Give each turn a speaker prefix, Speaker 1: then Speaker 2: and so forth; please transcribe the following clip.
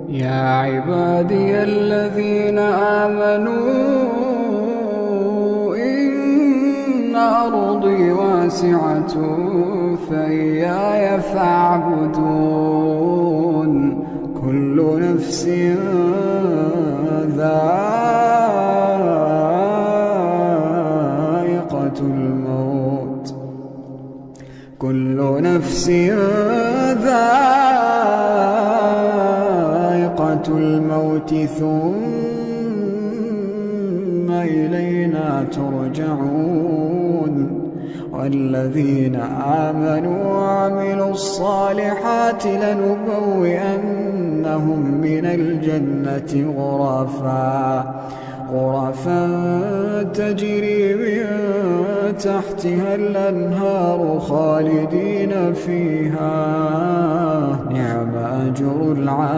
Speaker 1: يا عبادي الذين آمنوا إن أرضي واسعة فإياي فاعبدون. كل نفس ذائقة الموت، كل نفس ذائقة الموت ثم إلينا ترجعون. والذين آمنوا وعملوا الصالحات لنبوئنهم من الجنة غرفا تجري من تحتها الأنهار خالدين فيها، نعم أجر العاملين.